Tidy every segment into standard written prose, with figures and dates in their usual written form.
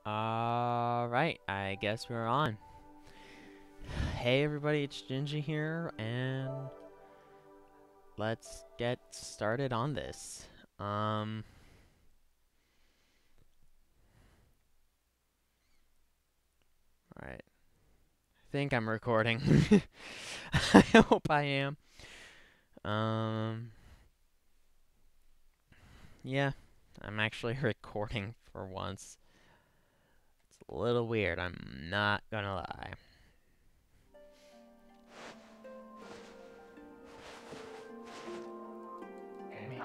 Alright, I guess we're on. Hey everybody, it's Gingy here, and let's get started on this. Alright. I think I'm recording. I hope I am. Yeah, I'm actually recording for once. It's a little weird, I'm not gonna lie.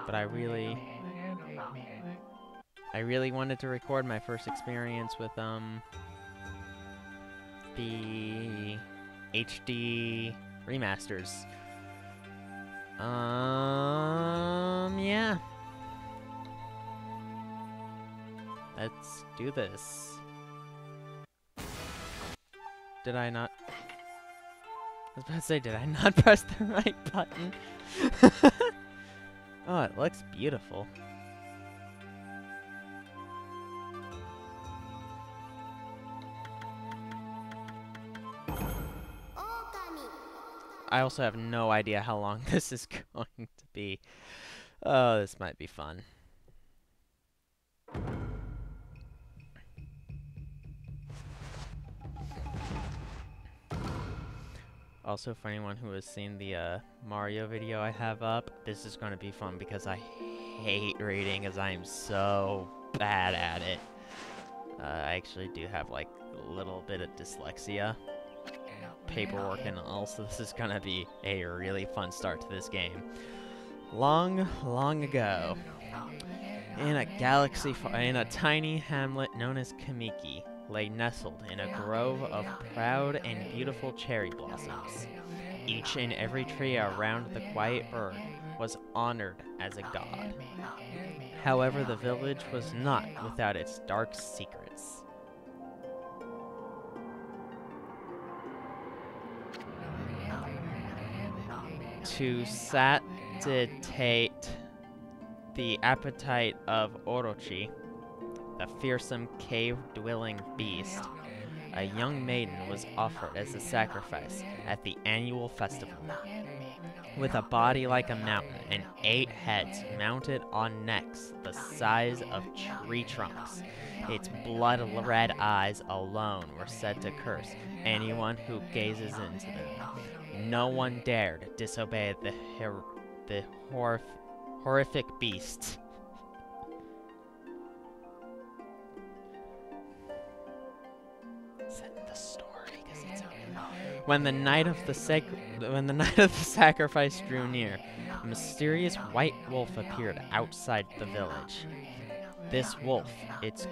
But I really wanted to record my first experience with, the HD remasters. Yeah. Let's do this. Did I not? I was about to say, did I not press the right button? Oh, it looks beautiful. Okami. I also have no idea how long this is going to be. Oh, this might be fun. Also, for anyone who has seen the Mario video I have up, this is going to be fun because I hate reading as I am so bad at it. I actually do have like a little bit of dyslexia, paperwork and all, so this is going to be a really fun start to this game. Long, long ago, in a tiny hamlet known as Kamiki, lay nestled in a grove of proud and beautiful cherry blossoms. Each and every tree around the quiet bird was honored as a god. However, the village was not without its dark secrets. To satiate the appetite of Orochi, the fearsome cave-dwelling beast, a young maiden was offered as a sacrifice at the annual festival. With a body like a mountain and 8 heads mounted on necks the size of tree trunks, its blood-red eyes alone were said to curse anyone who gazes into them. No one dared disobey the horrific beast. When the night of the sacrifice drew near, a mysterious white wolf appeared outside the village. This wolf, its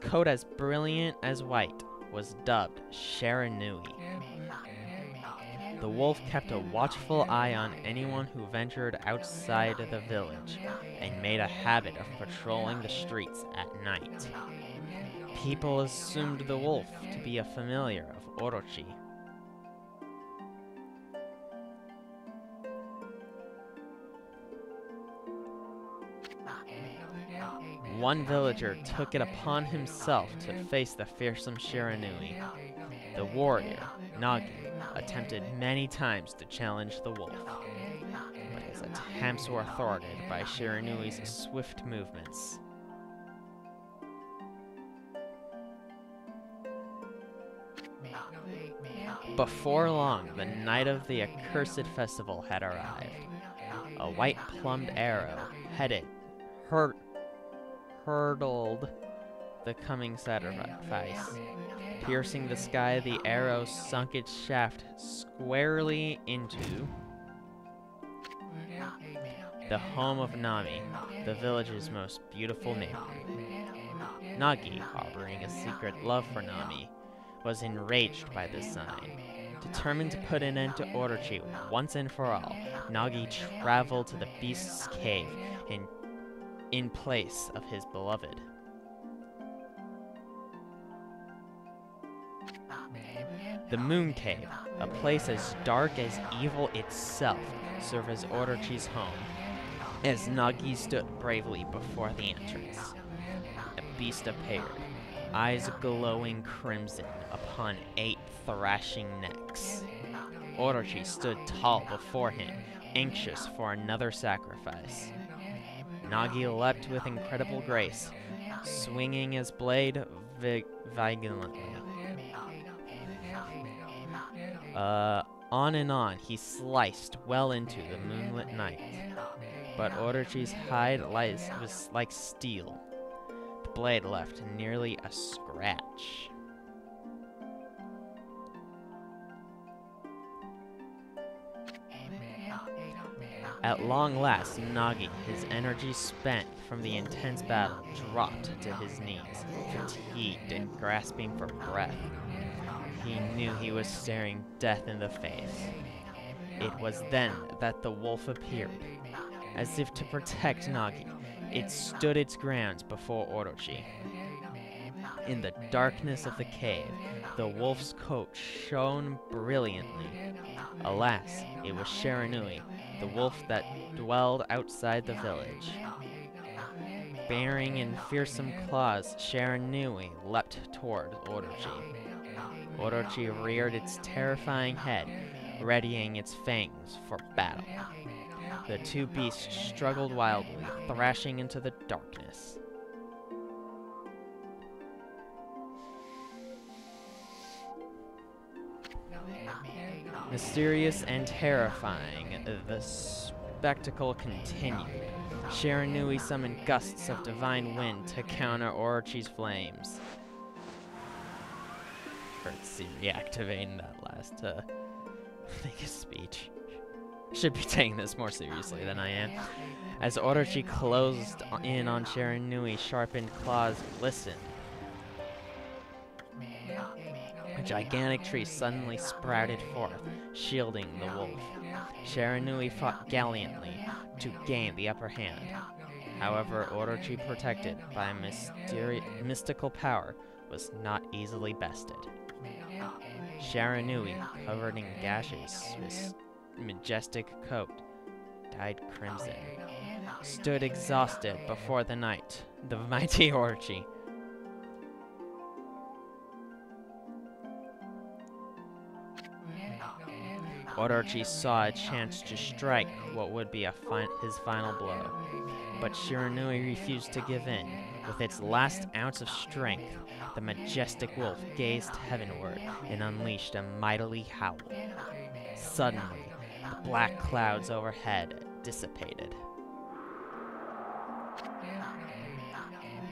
coat as brilliant as white, was dubbed Shiranui. The wolf kept a watchful eye on anyone who ventured outside the village, and made a habit of patrolling the streets at night. People assumed the wolf to be a familiar of Orochi. One villager took it upon himself to face the fearsome Shiranui. The warrior, Nagi, attempted many times to challenge the wolf, but his attempts were thwarted by Shiranui's swift movements. Before long, the night of the accursed festival had arrived. A white-plumed arrow hurtled the coming sacrifice. Piercing the sky, the arrow sunk its shaft squarely into the home of Nami, the village's most beautiful maiden. Nagi, harboring a secret love for Nami, was enraged by this sign. Determined to put an end to Orochi once and for all, Nagi traveled to the beast's cave in place of his beloved. The Moon Cave, a place as dark as evil itself, served as Orochi's home. As Nagi stood bravely before the entrance, a beast appeared. eyes glowing crimson upon 8 thrashing necks. Orochi stood tall before him, anxious for another sacrifice. Nagi leapt with incredible grace, swinging his blade vigilantly. On and on he sliced well into the moonlit night. But Orochi's hide was like steel. The blade left nearly a scratch. At long last, Nagi, his energy spent from the intense battle, dropped to his knees, fatigued and grasping for breath. He knew he was staring death in the face. It was then that the wolf appeared. As if to protect Nagi, it stood its ground before Orochi. In the darkness of the cave, the wolf's coat shone brilliantly. Alas, it was Shiranui, the wolf that dwelled outside the village. Bearing in fearsome claws, Shiranui leapt toward Orochi. Orochi reared its terrifying head, readying its fangs for battle. The two beasts struggled wildly, thrashing into the darkness. Mysterious and terrifying, the spectacle continued. Shiranui summoned gusts of divine wind to counter Orochi's flames. Hurts reactivating that last thing of speech. Should be taking this more seriously than I am. As Orochi closed in on Shiranui, sharpened claws glistened. A gigantic tree suddenly sprouted forth, shielding the wolf. Shiranui fought gallantly to gain the upper hand. However, Orochi, protected by a mystical power, was not easily bested. Shiranui, covered in gashes, his majestic coat dyed crimson, stood exhausted before the mighty Orochi. Orochi saw a chance to strike what would be his final blow, but Shiranui refused to give in. With its last ounce of strength, the majestic wolf gazed heavenward and unleashed a mighty howl. Suddenly, the black clouds overhead dissipated.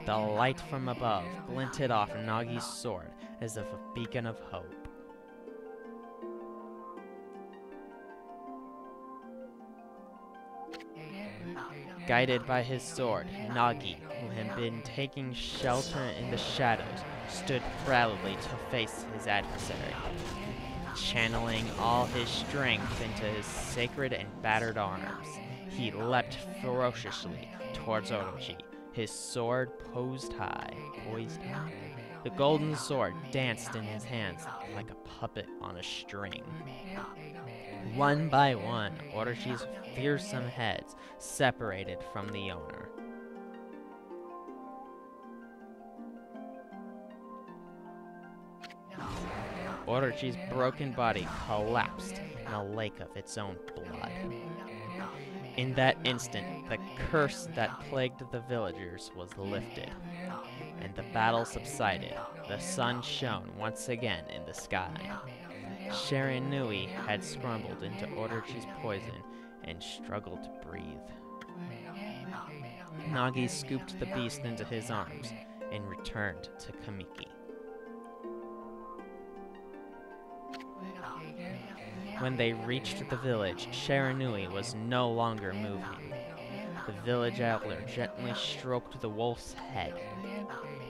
The light from above glinted off Nagi's sword as if a beacon of hope. Guided by his sword, Nagi, who had been taking shelter in the shadows, stood proudly to face his adversary. Channeling all his strength into his sacred and battered arms, he leapt ferociously towards Orochi, his sword poised high. The golden sword danced in his hands like a puppet on a string. One by one, Orochi's fearsome heads separated from the owner. Orochi's broken body collapsed in a lake of its own blood. In that instant, the curse that plagued the villagers was lifted, and the battle subsided. The sun shone once again in the sky. Shiranui had scrambled into Orochi's poison and struggled to breathe. Nagi scooped the beast into his arms and returned to Kamiki. When they reached the village, Shiranui was no longer moving. The village elder gently stroked the wolf's head.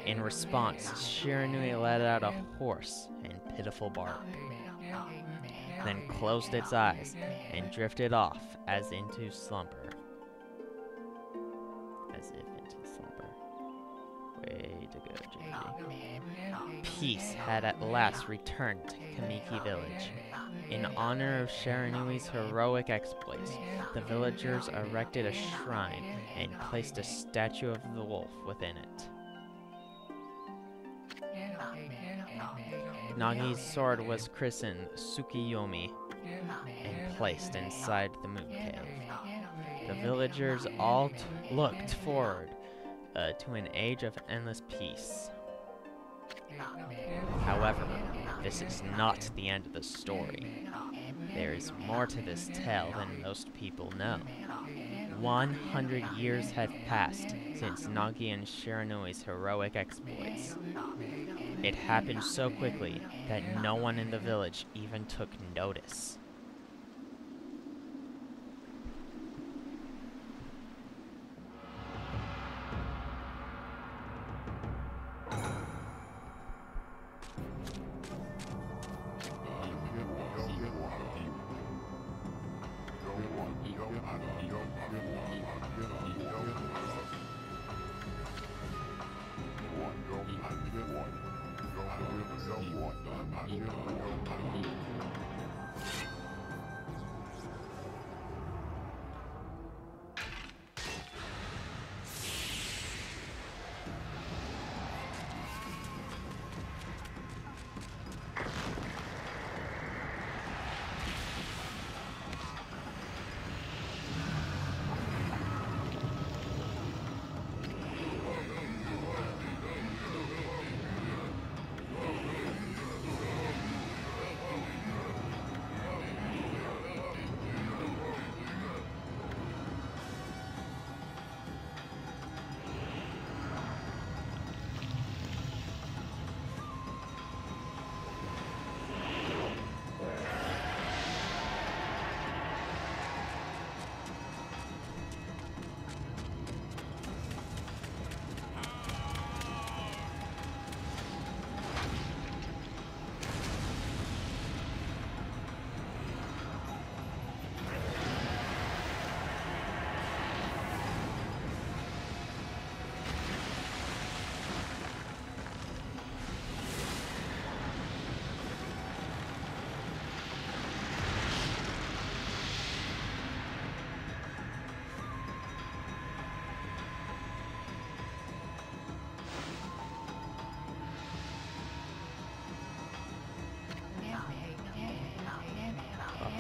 In response, Shiranui let out a hoarse and pitiful bark, then closed its eyes and drifted off as into slumber. As if into slumber. Way to go, JJ. Peace had at last returned to Kamiki village. In honor of Shiranui's heroic exploits, the villagers erected a shrine and placed a statue of the wolf within it. Nagi's sword was christened Tsukiyomi and placed inside the moon cave. The villagers all looked forward to an age of endless peace. However, this is not the end of the story. There is more to this tale than most people know. 100 years have passed since Nagi and Shiranoi's heroic exploits. It happened so quickly that no one in the village even took notice.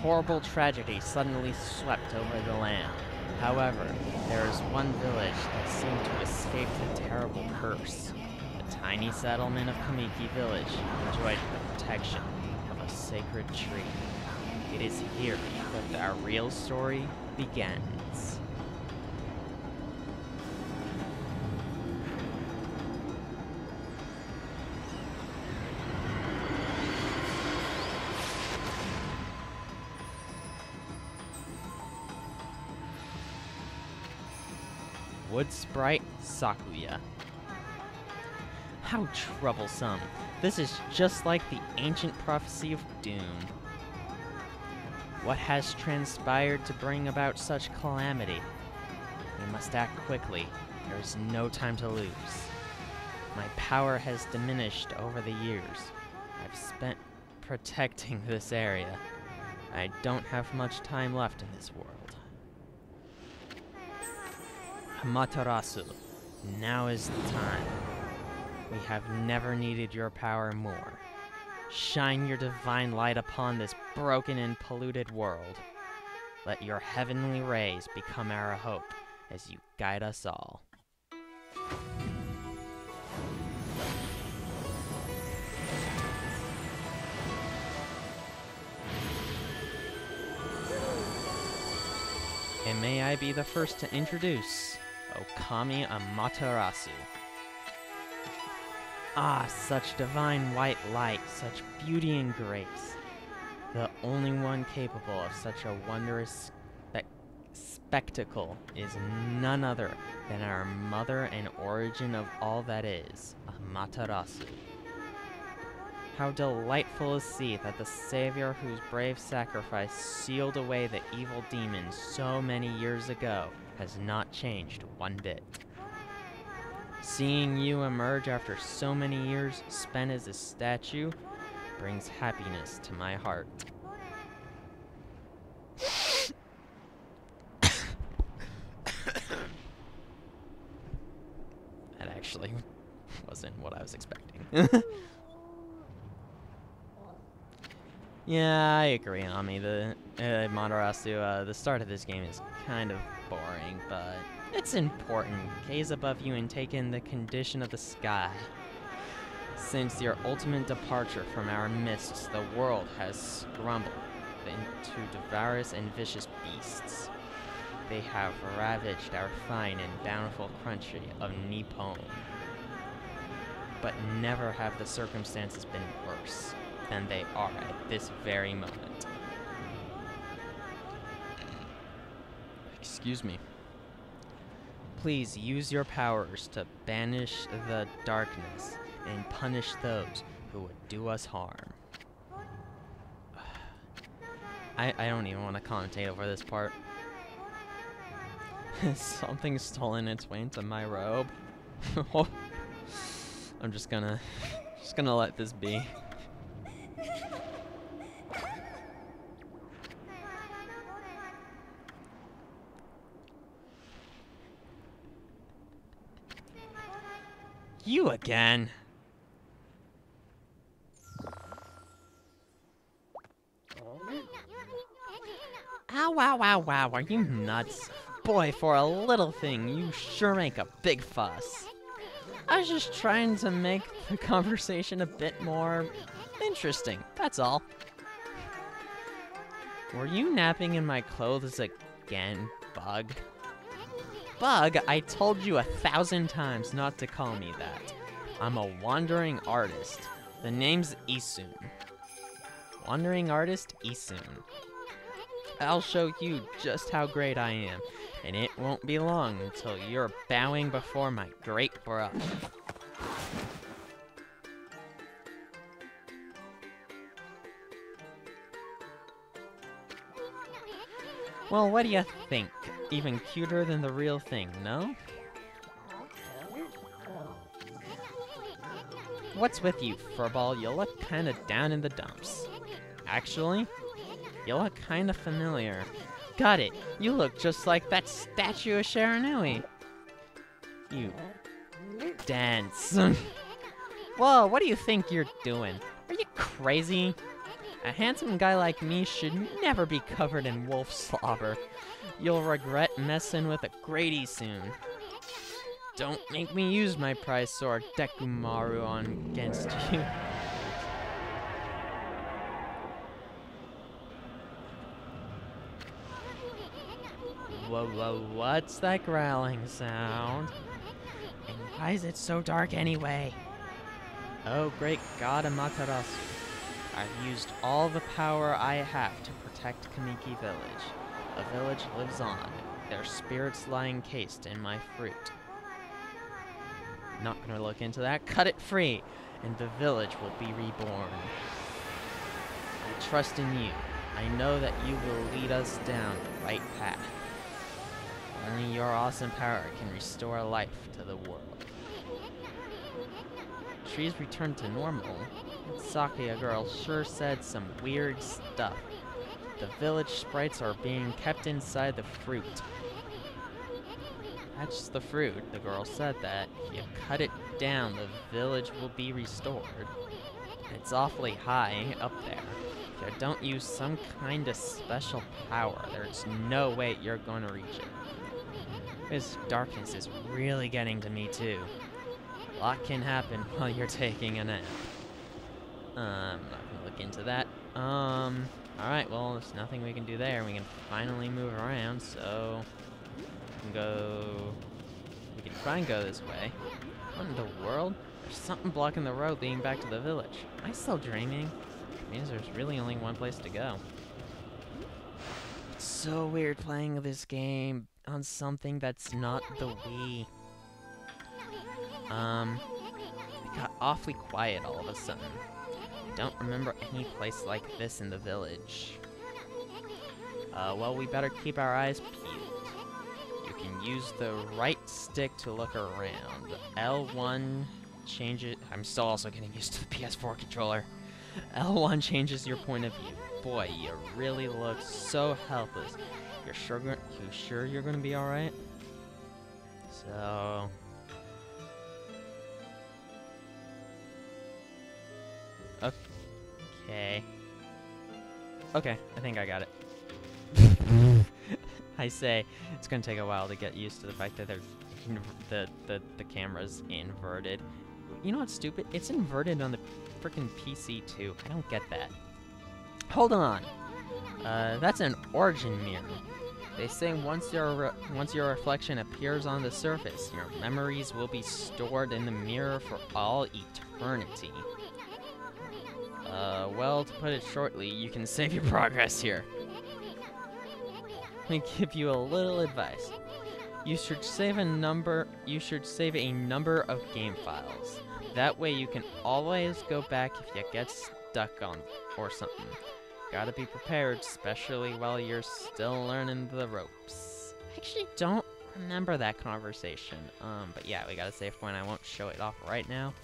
Horrible tragedy suddenly swept over the land. However, there is one village that seemed to escape the terrible curse. The tiny settlement of Kamiki Village enjoyed the protection of a sacred tree. It is here that our real story begins. Wood Sprite Sakuya. How troublesome. This is just like the ancient prophecy of doom. What has transpired to bring about such calamity? We must act quickly. There is no time to lose. My power has diminished over the years I've spent protecting this area. I don't have much time left in this world. Amaterasu, now is the time. We have never needed your power more. Shine your divine light upon this broken and polluted world. Let your heavenly rays become our hope as you guide us all. And may I be the first to introduce Okami Amaterasu. Ah, such divine white light, such beauty and grace. The only one capable of such a wondrous spectacle is none other than our mother and origin of all that is, Amaterasu. How delightful to see that the savior whose brave sacrifice sealed away the evil demons so many years ago has not changed one bit. Seeing you emerge after so many years spent as a statue brings happiness to my heart. That actually Wasn't what I was expecting. Yeah, I agree, Ami. The Matarasu, the start of this game is kind of boring, but it's important. Gaze above you and take in the condition of the sky. Since your ultimate departure from our midst, the world has crumbled into devourous and vicious beasts. They have ravaged our fine and bountiful country of Nippon. But never have the circumstances been worse than they are at this very moment. Excuse me. Please use your powers to banish the darkness and punish those who would do us harm. I don't even want to commentate over this part. Something's stolen its way into my robe. I'm just gonna let this be. You again. Ow, wow, wow, wow, are you nuts? Boy, for a little thing, you sure make a big fuss. I was just trying to make the conversation a bit more interesting, that's all. Were you napping in my clothes again, Bug? Bug, I told you 1,000 times not to call me that. I'm a wandering artist. The name's Isun. Wandering artist Isun. I'll show you just how great I am, and it won't be long until you're bowing before my great brush. Well, what do you think? Even cuter than the real thing, no? What's with you, furball? You look kinda down in the dumps. Actually, you look kinda familiar. Got it! You look just like that statue of Sharanui. You dance. Whoa, what do you think you're doing? Are you crazy? A handsome guy like me should never be covered in wolf slobber. You'll regret messing with a Grady soon. Don't make me use my prize sword, Dekumaru, on against you. Whoa, what's that growling sound? And why is it so dark anyway? Oh, great God, Amaterasu. I've used all the power I have to protect Kamiki Village. The village lives on, their spirits lie encased in my fruit. Not gonna look into that. Cut it free, and the village will be reborn. I trust in you. I know that you will lead us down the right path. Only your awesome power can restore life to the world. Trees return to normal. Sakuya girl sure said some weird stuff. The village sprites are being kept inside the fruit. That's the fruit. The girl said that. If you cut it down, the village will be restored. It's awfully high up there. If you don't use some kind of special power, there's no way you're going to reach it. This darkness is really getting to me too. A lot can happen while you're taking a nap. I'm not gonna look into that. Alright, well, there's nothing we can do there. We can finally move around, so we can try and go this way. What in the world? There's something blocking the road leading back to the village. Am I still dreaming? It means there's really only one place to go. It's so weird playing this game on something that's not the Wii. It got awfully quiet all of a sudden. I don't remember any place like this in the village. Well, we better keep our eyes peeled. You can use the right stick to look around. L1 changes... I'm still also getting used to the PS4 controller. L1 changes your point of view. Boy, you really look so helpless. You sure you're gonna be alright? So... Okay. Okay, I think I got it. I say it's gonna take a while to get used to the fact that the camera's inverted. You know what's stupid? It's inverted on the freaking PC too. I don't get that. Hold on. That's an origin mirror. They say once your reflection appears on the surface, your memories will be stored in the mirror for all eternity. Well, to put it shortly, you can save your progress here. Let me give you a little advice. You should save a number of game files. That way you can always go back if you get stuck on or something. Gotta be prepared, especially while you're still learning the ropes. I actually don't remember that conversation. But yeah, we got a save point. I won't show it off right now.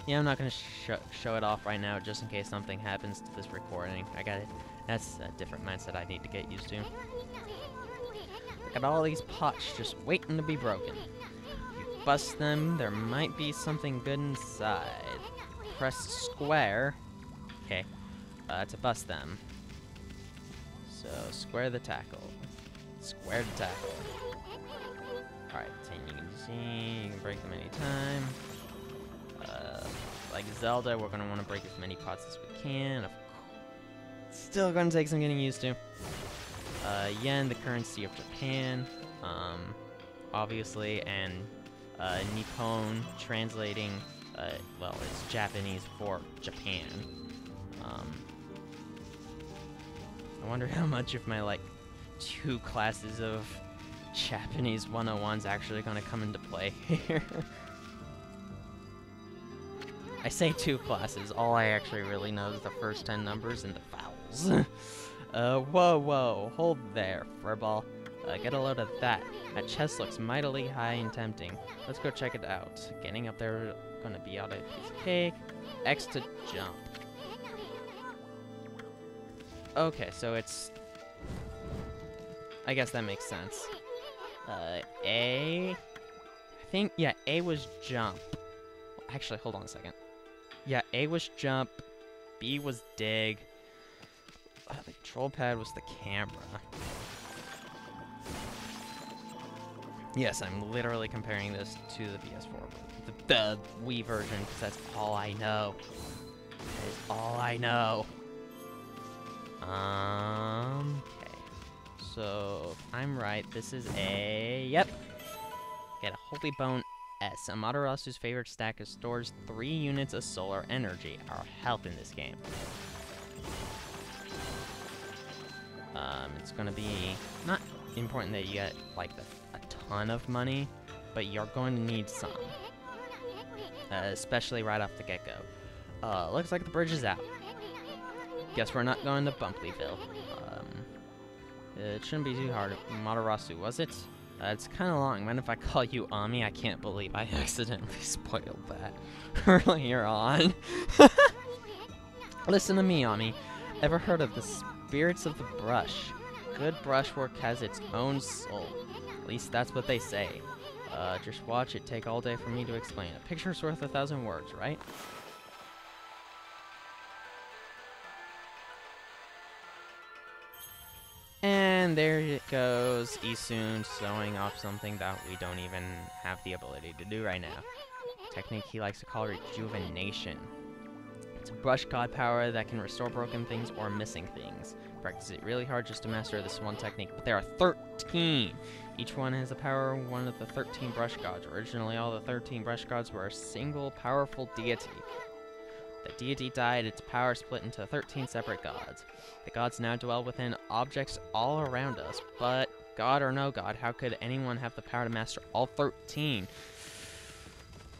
Yeah, I'm not gonna show it off right now, just in case something happens to this recording. I got it. That's a different mindset I need to get used to. Look at all these pots just waiting to be broken. You bust them, there might be something good inside. Press square. Okay, to bust them. So, square the tackle. Square the tackle. Alright, you can see, you can break them anytime. Like Zelda, we're gonna want to break as many pots as we can. Still gonna take some getting used to. Yen, the currency of Japan, obviously, and Nippon, translating, well, it's Japanese for Japan. I wonder how much of my, like, 2 classes of Japanese 101's actually gonna come into play here. I say 2 classes, all I actually really know is the first 10 numbers and the vowels. Whoa, hold there, furball. Get a load of that. That chest looks mightily high and tempting. Let's go check it out. Getting up there, gonna be out a piece of cake. X to jump. Okay, so it's... I guess that makes sense. A... I think, yeah, A was jump. Actually, hold on a second. Yeah, A was jump, B was dig, the control pad was the camera. Yes, I'm literally comparing this to the PS4, the Wii version, because that's all I know. That is all I know. Okay. So, if I'm right, this is a... Yep. Get a Holy Bone S. Amaterasu's favorite stack stores 3 units of solar energy, our health in this game. It's gonna be not important that you get, like, a ton of money, but you're going to need some. Especially right off the get-go. Looks like the bridge is out. Guess we're not going to Bumpleyville. It shouldn't be too hard. Amaterasu, was it? It's kind of long. Mind if I call you Ami? I can't believe I accidentally spoiled that earlier on. Listen to me, Ami. Ever heard of the spirits of the brush? Good brushwork has its own soul. At least that's what they say. Just watch it take all day for me to explain. A picture's worth 1,000 words, right? And there it goes, Isun showing off something that we don't even have the ability to do right now. A technique he likes to call rejuvenation. It's a brush god power that can restore broken things or missing things. Practice it really hard just to master this one technique, but there are 13! Each one has a power of one of the 13 brush gods. Originally, all the 13 brush gods were a single powerful deity. The deity died, its power split into 13 separate gods. The gods now dwell within objects all around us, but god or no god, how could anyone have the power to master all 13?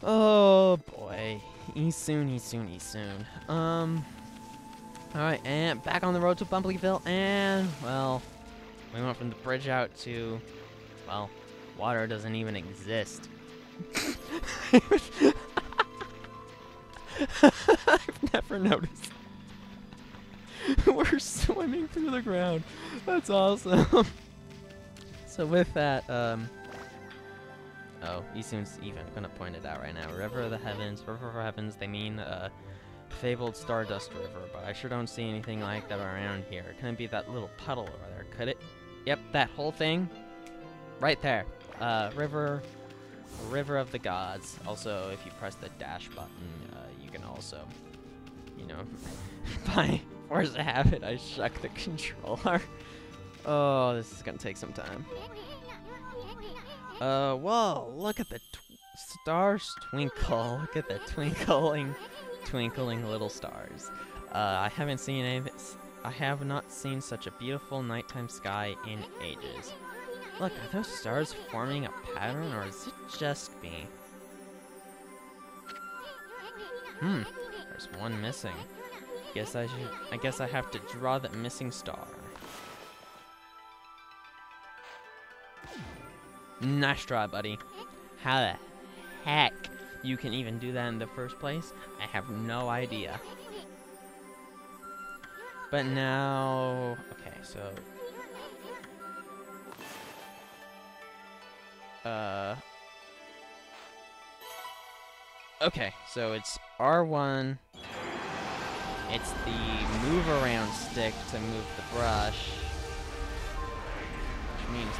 Oh boy. Isun. Alright, and back on the road to Bumpleyville, and, well, we went from the bridge out to, well, water doesn't even exist. I've never noticed. We're swimming through the ground. That's awesome. So with that, Oh, Isun's even gonna point it out right now. River of the Heavens. River of the Heavens, they mean, fabled Stardust River, but I sure don't see anything like that around here. It couldn't be that little puddle over there, could it? Yep, that whole thing. Right there. River of the Gods. Also, if you press the dash button, you can also, you know, by force of habit, I shuck the controller. Oh, this is gonna take some time. Whoa, look at the stars twinkle. Look at the twinkling little stars. I have not seen such a beautiful nighttime sky in ages. Look, are those stars forming a pattern, or is it just me? There's one missing. I guess I have to draw the missing star. Nice try, buddy. How the heck you can even do that in the first place? I have no idea. But now... Okay, so... Okay, so it's R1. It's the move around stick to move the brush. Which means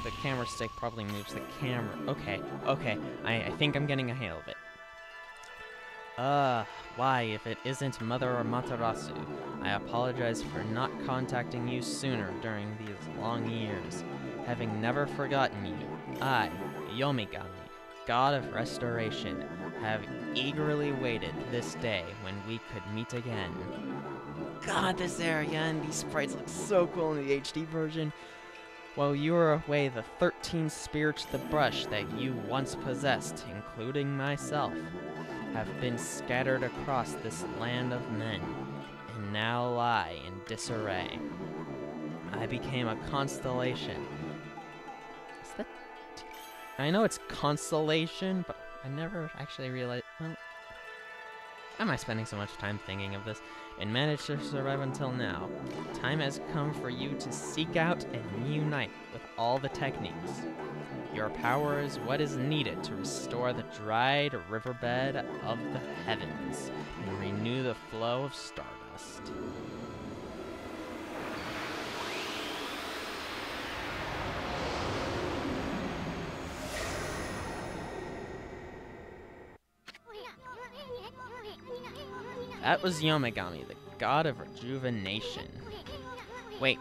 the camera stick probably moves the camera. Okay, I think I'm getting a handle of it. Why, if it isn't Mother or Matarasu? I apologize for not contacting you sooner during these long years. Having never forgotten you, I, Yomigami, God of Restoration, have eagerly waited this day when we could meet again. God, this area and these sprites look so cool in the HD version. While you were away, the 13 spirits of the brush that you once possessed, including myself, have been scattered across this land of men, and now lie in disarray. I became a constellation. Is that... I know it's constellation, but I never actually realized... Well, why am I spending so much time thinking of this? And managed to survive until now. Time has come for you to seek out and unite with all the techniques. Your power is what is needed to restore the dried riverbed of the heavens and renew the flow of stardust. That was Yomigami, the god of rejuvenation. Wait,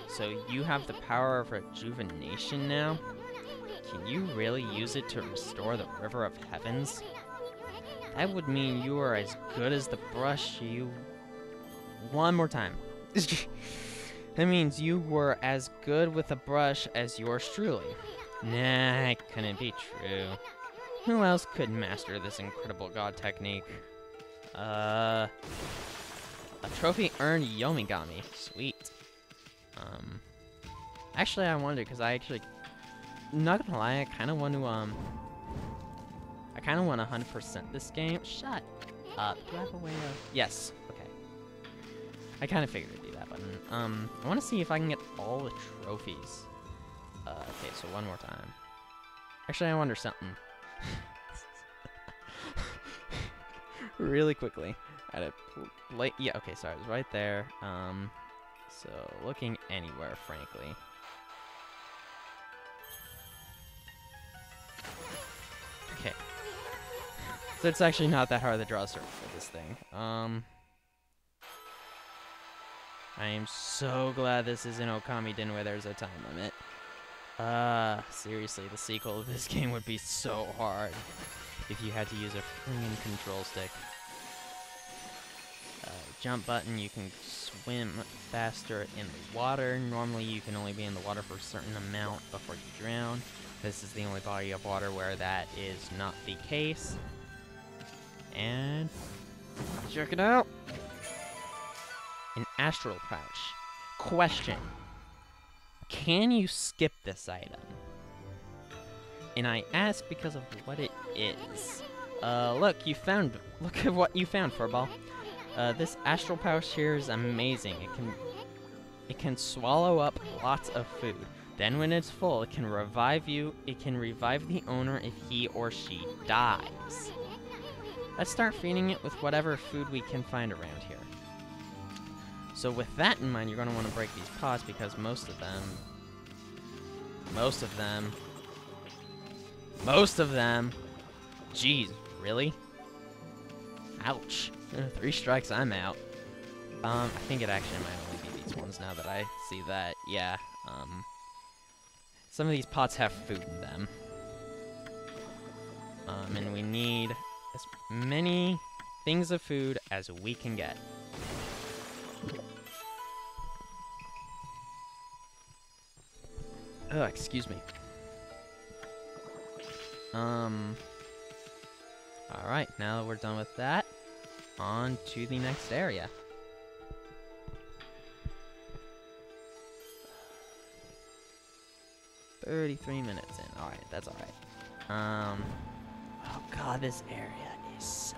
so you have the power of rejuvenation now? Can you really use it to restore the River of Heavens? That would mean you are as good as the brush you... One more time. That means you were as good with a brush as yours truly. Nah, it couldn't be true. Who else could master this incredible god technique? A trophy earned Yomigami. Sweet. Actually, I wonder, because not gonna lie, I kind of want to, 100% this game. Shut up. Do I have a way of... Yes. Okay. I kind of figured it'd be that button. I want to see if I can get all the trophies. Okay, so one more time. Actually, I wonder something. Really quickly. Yeah, okay, sorry, it was right there. So, looking anywhere, frankly. Okay. So it's actually not that hard to draw a circle for this thing. I am so glad this is in Okami Den where there's a time limit. Seriously, the sequel of this game would be so hard if you had to use a freaking control stick. Jump button, you can swim faster in the water. Normally you can only be in the water for a certain amount before you drown. This is the only body of water where that is not the case. And check it out. An astral pouch. Question. Can you skip this item? And I ask because of what it is. Look at what you found, Furball. This astral pouch here is amazing. It can swallow up lots of food. Then when it's full, it can revive you. It can revive the owner if he or she dies. Let's start feeding it with whatever food we can find around here. So with that in mind, you're going to want to break these pots because most of them, jeez, really? Ouch. 3 strikes, I'm out. I think it actually might only be these ones now that I see that. Yeah, some of these pots have food in them. And we need as many things of food as we can get. Oh, excuse me. Alright, now that we're done with that, on to the next area. "33 minutes in. Alright, that's alright. Oh god, this area is so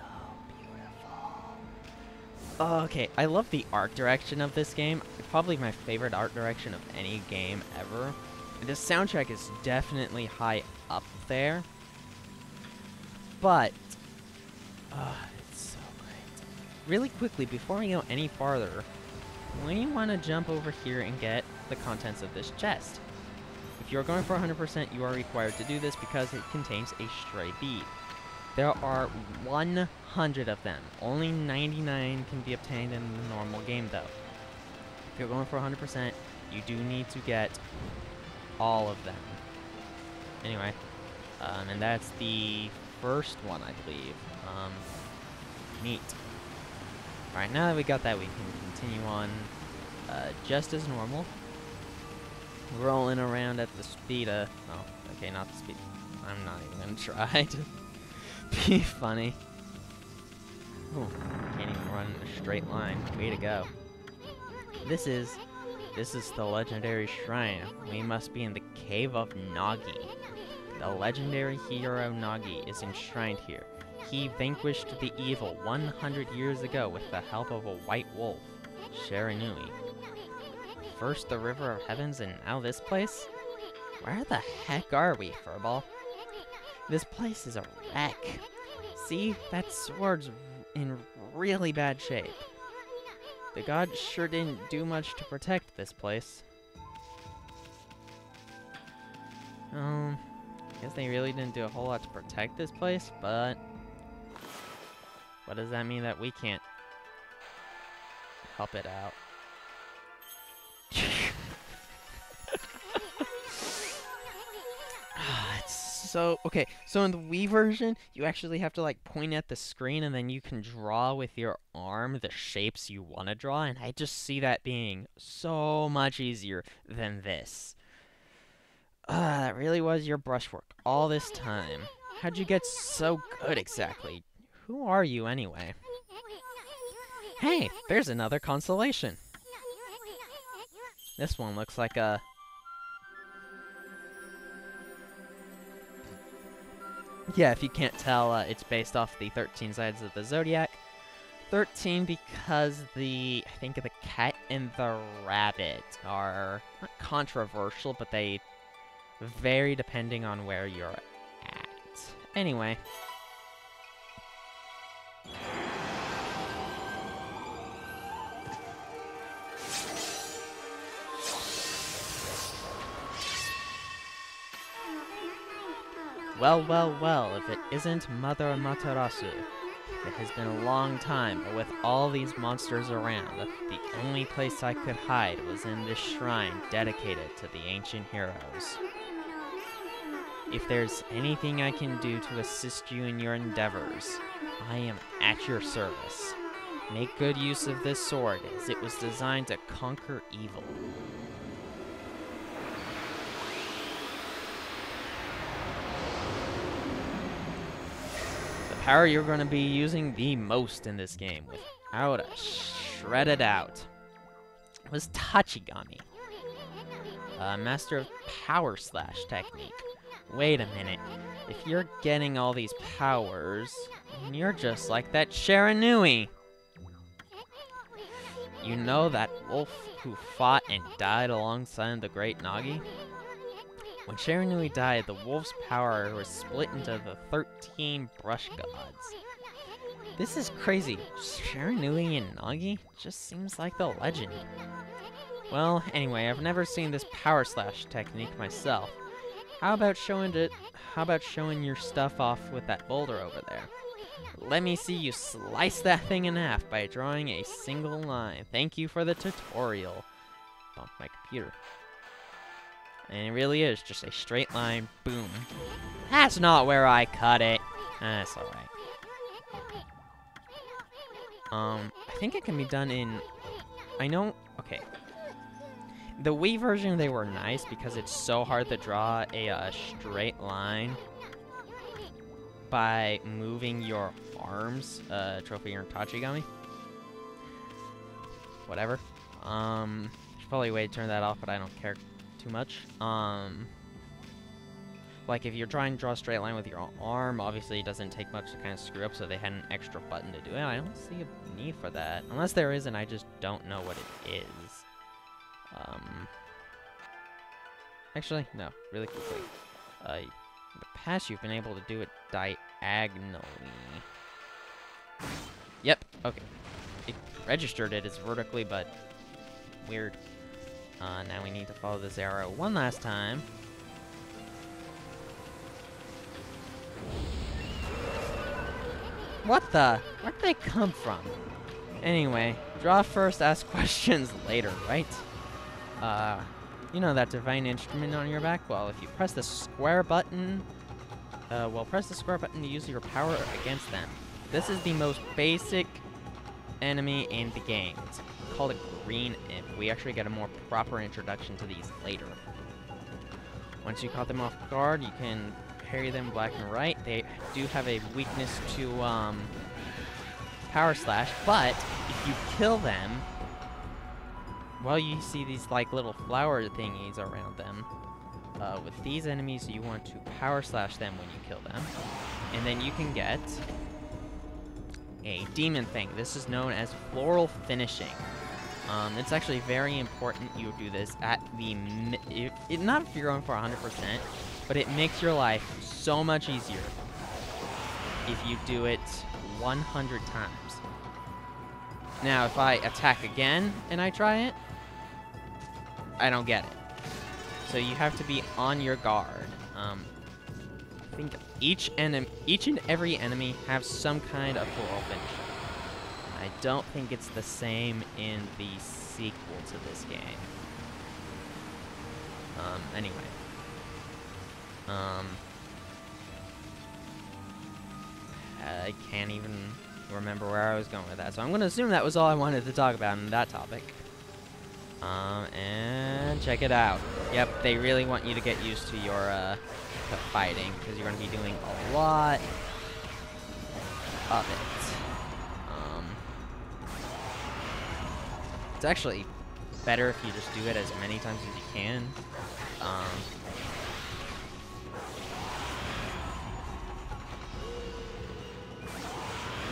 beautiful. Okay, I love the art direction of this game. Probably my favorite art direction of any game ever. The soundtrack is definitely high up there. But, it's so great. Really quickly, before we go any farther, we want to jump over here and get the contents of this chest. If you're going for 100%, you are required to do this because it contains a stray bead. There are 100 of them. Only 99 can be obtained in the normal game, though. If you're going for 100%, you do need to get all of them. Anyway, and that's the first one, I believe. Neat. Alright, now that we got that, we can continue on just as normal. Rolling around at the speed of... Oh, okay, not the speed. I'm not even gonna try to be funny. Ooh, can't even run in a straight line. Way to go. This is the legendary shrine. We must be in the Cave of Nagi. The legendary hero Nagi is enshrined here. He vanquished the evil 100 years ago with the help of a white wolf, Shiranui. First the River of Heavens and now this place? Where the heck are we, Furball? This place is a wreck. See, that sword's in really bad shape. The gods sure didn't do much to protect this place. Guess they really didn't do a whole lot to protect this place, but... what does that mean that we can't help it out? Okay, so in the Wii version, you actually have to, like, point at the screen and then you can draw with your arm the shapes you want to draw, and I just see that being so much easier than this. That really was your brushwork all this time. How'd you get so good exactly? Who are you anyway? Hey, there's another constellation. This one looks like a... yeah, if you can't tell, it's based off the 13 sides of the Zodiac. 13 because I think the cat and the rabbit are not controversial, but they vary depending on where you're at. Anyway. Well, well, well, if it isn't Mother Amaterasu. It has been a long time, but with all these monsters around, the only place I could hide was in this shrine dedicated to the ancient heroes. If there's anything I can do to assist you in your endeavors, I am at your service. Make good use of this sword, as it was designed to conquer evil. The power you're going to be using the most in this game, without a shredded out, was Tachigami, master of power slash technique. Wait a minute, if you're getting all these powers, you're just like that Shiranui. You know that wolf who fought and died alongside the great Nagi? When Shiranui died, the wolf's power was split into the 13 brush gods. This is crazy. Shiranui and Nagi just seems like the legend. Well, anyway, I've never seen this power slash technique myself. How about showing your stuff off with that boulder over there? Let me see you slice that thing in half by drawing a single line. Thank you for the tutorial. Bump my computer. And it really is just a straight line, boom. That's not where I cut it. That's alright. I think it can be done in... okay. The Wii version, they were nice because it's so hard to draw a straight line by moving your arms, Trophy or Tachigami. Whatever. There's probably a way to turn that off, but I don't care too much. Like if you're trying to draw a straight line with your arm, obviously it doesn't take much to kind of screw up, so they had an extra button to do it. I don't see a need for that. Unless there is, and I just don't know what it is. Actually, no, really quickly. In the past, you've been able to do it diagonally. Yep, okay. It registered it as vertically, but weird. Now we need to follow this arrow one last time. What the? Where'd they come from? Anyway, draw first, ask questions later, right? You know that divine instrument on your back? Well, if you press the square button... press the square button to use your power against them. This is the most basic enemy in the game. It's called a green imp. We actually get a more proper introduction to these later. Once you caught them off guard, you can parry them black and right. They do have a weakness to, power slash, but if you kill them... Well, you see these, like, little flower thingies around them. With these enemies, you want to power slash them when you kill them. And then you can get a demon thing. This is known as floral finishing. It's actually very important you do this at the... not if you're going for 100%, but it makes your life so much easier if you do it 100 times. Now, if I attack again and I try it, I don't get it. So you have to be on your guard. I think each and every enemy have some kind of floral finish. I don't think it's the same in the sequel to this game. Anyway. I can't even remember where I was going with that, so I'm going to assume that was all I wanted to talk about in that topic. And check it out. Yep, they really want you to get used to your fighting, because you're going to be doing a lot of it. It's actually better if you just do it as many times as you can.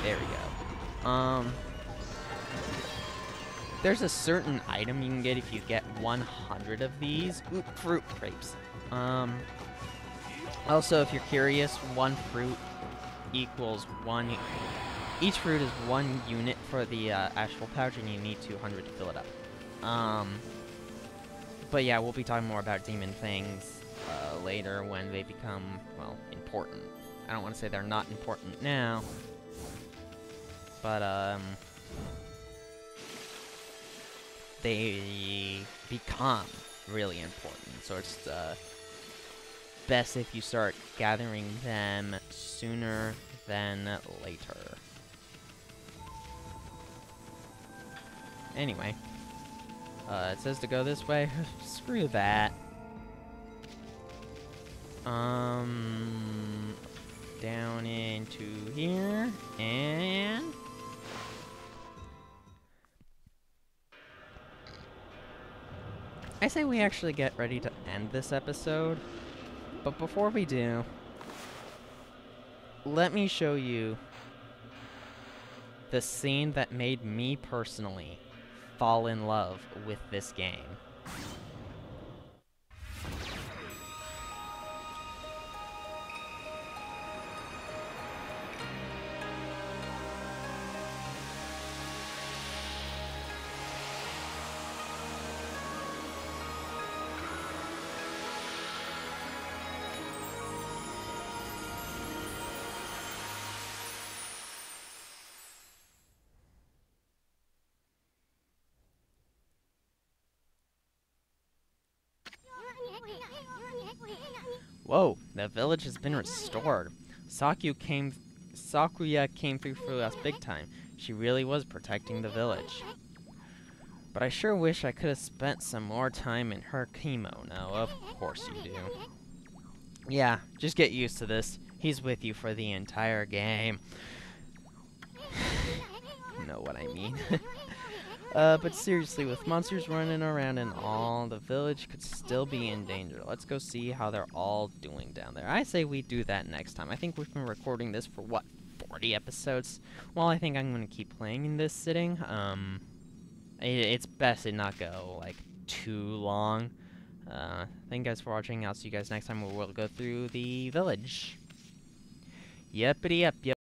There we go. There's a certain item you can get if you get 100 of these. Oop, fruit grapes. Also, if you're curious, one fruit equals one... Each fruit is 1 unit for the actual pouch, and you need 200 to fill it up. But yeah, we'll be talking more about demon things later when they become, well, important. I don't want to say they're not important now. But, they become really important. So it's best if you start gathering them sooner than later. Anyway, it says to go this way. Screw that. Down into here, and... I say we actually get ready to end this episode, but before we do, let me show you the scene that made me personally fall in love with this game. Whoa, the village has been restored. Sakuya came through for us big time. She really was protecting the village. But I sure wish I could have spent some more time in her chemo. No, of course you do. Yeah, just get used to this. He's with you for the entire game. You know what I mean. But seriously, with monsters running around and all, the village could still be in danger. Let's go see how they're all doing down there. I say we do that next time. I think we've been recording this for, what, 40 episodes? Well, I think I'm going to keep playing in this sitting. It's best to not go, like, too long. Thank you guys for watching. I'll see you guys next time where we'll go through the village. Yep.